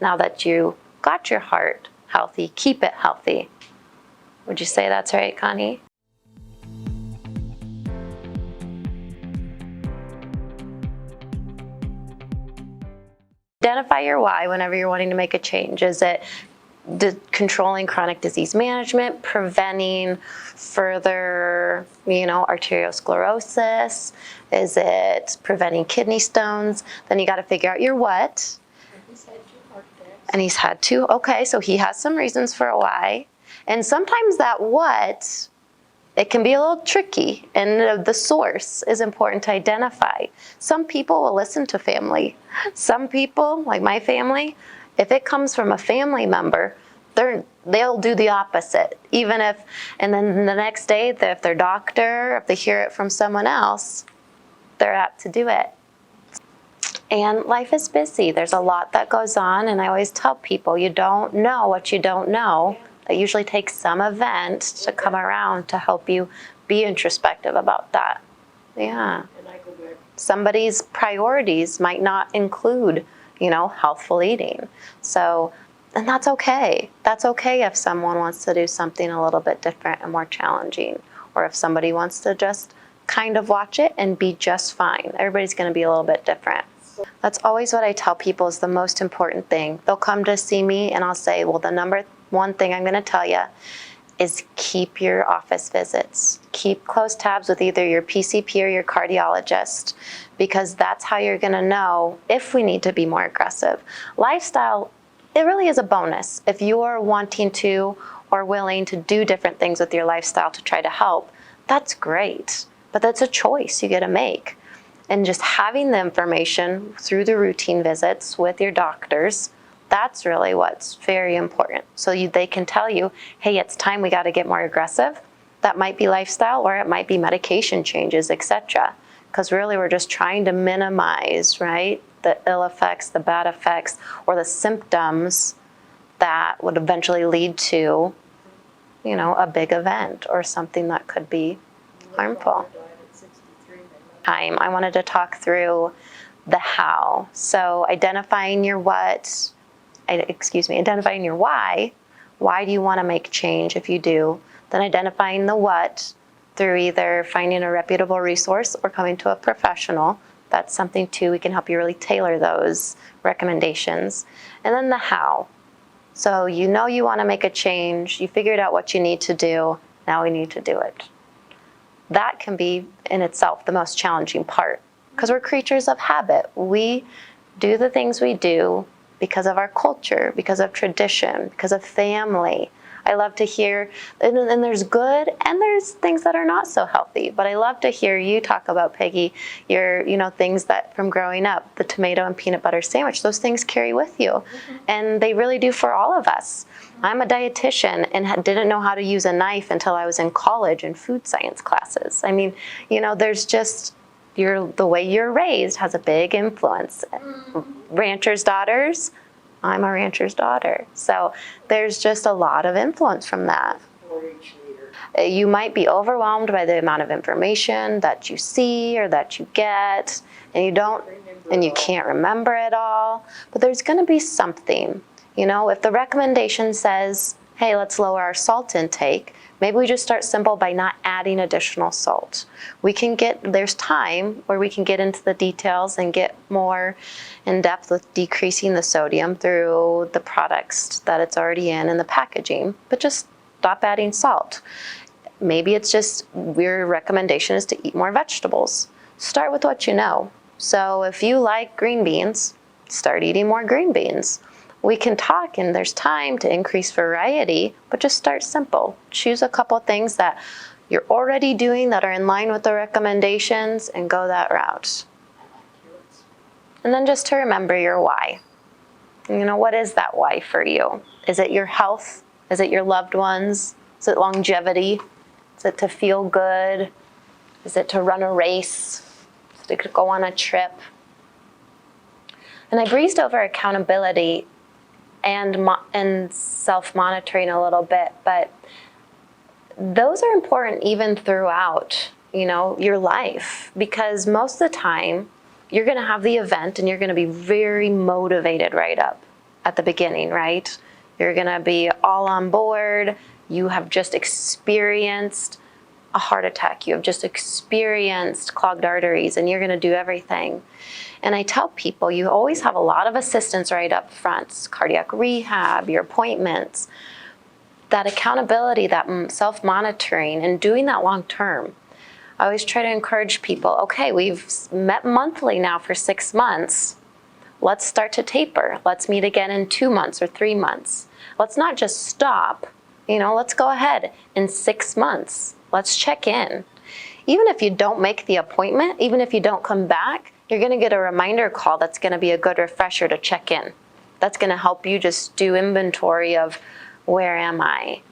now that you got your heart healthy, keep it healthy. Would you say that's right, Connie? Identify your why whenever you're wanting to make a change. Is it controlling chronic disease management, preventing further, arteriosclerosis? Is it preventing kidney stones? Then you got to figure out your what. And he's had two. Okay, so he has some reasons for a why. And sometimes that what, it can be a little tricky, and the source is important to identify. Some people will listen to family. Some people, like my family, if it comes from a family member, they'll do the opposite. Even if, and then the next day, if their doctor, if they hear it from someone else, they're apt to do it. And life is busy. There's a lot that goes on, and I always tell people, you don't know what you don't know. It usually takes some event to come around to help you be introspective about that. Yeah. Somebody's priorities might not include, healthful eating. So, and that's okay. That's okay if someone wants to do something a little bit different and more challenging, or if somebody wants to just kind of watch it and be just fine. Everybody's going to be a little bit different. That's always what I tell people is the most important thing. They'll come to see me and I'll say, well, the number one thing I'm going to tell you is keep your office visits. Keep close tabs with either your PCP or your cardiologist, because that's how you're going to know if we need to be more aggressive. Lifestyle, it really is a bonus. If you are wanting to or willing to do different things with your lifestyle to try to help, that's great. But that's a choice you get to make. And just having the information through the routine visits with your doctors, that's really what's very important. So they can tell you, hey, it's time we got to get more aggressive. That might be lifestyle, or it might be medication changes, etc. Because really we're just trying to minimize, right, the ill effects, the bad effects, or the symptoms that would eventually lead to, a big event or something that could be harmful. I wanted to talk through the how. So identifying your what, identifying your why. Why do you want to make change if you do? Then identifying the what through either finding a reputable resource or coming to a professional. That's something too, we can help you really tailor those recommendations. And then the how. So you want to make a change, you figured out what you need to do, now we need to do it. That can be in itself the most challenging part, because we're creatures of habit. We do the things we do because of our culture, because of tradition, because of family. I love to hear, and there's good and there's things that are not so healthy, but I love to hear you talk about, Peggy, your, things that from growing up, the tomato and peanut butter sandwich, those things carry with you. Mm-hmm. And they really do for all of us. I'm a dietitian and didn't know how to use a knife until I was in college in food science classes. I mean, there's just, the way you're raised has a big influence. Mm-hmm. Ranchers' daughters, I'm a rancher's daughter. So there's just a lot of influence from that. You might be overwhelmed by the amount of information that you see or that you get, and you can't remember it all. But there's going to be something. If the recommendation says, hey, let's lower our salt intake, maybe we just start simple by not adding additional salt. There's time where we can get into the details and get more in depth with decreasing the sodium through the products that it's already in and the packaging, but just stop adding salt. Maybe it's just your recommendation is to eat more vegetables. Start with what you know. So if you like green beans, start eating more green beans. We can talk, and there's time to increase variety, but just start simple. Choose a couple things that you're already doing that are in line with the recommendations and go that route. And then just to remember your why. What is that why for you? Is it your health? Is it your loved ones? Is it longevity? Is it to feel good? Is it to run a race? Is it to go on a trip? And I breezed over accountability and self-monitoring a little bit, but those are important even throughout, your life, because most of the time you're going to have the event and you're going to be very motivated right up. at the beginning, right? You're gonna be all on board. You have just experienced a heart attack. You have just experienced clogged arteries, and you're gonna do everything. And I tell people, you always have a lot of assistance right up front, cardiac rehab, your appointments, that accountability, that self-monitoring, and doing that long term. I always try to encourage people, okay, we've met monthly now for 6 months. Let's start to taper. Let's meet again in 2 months or 3 months. Let's not just stop, let's go ahead in 6 months. Let's check in. Even if you don't make the appointment, even if you don't come back, you're gonna get a reminder call that's gonna be a good refresher to check in. That's gonna help you just do inventory of, where am I?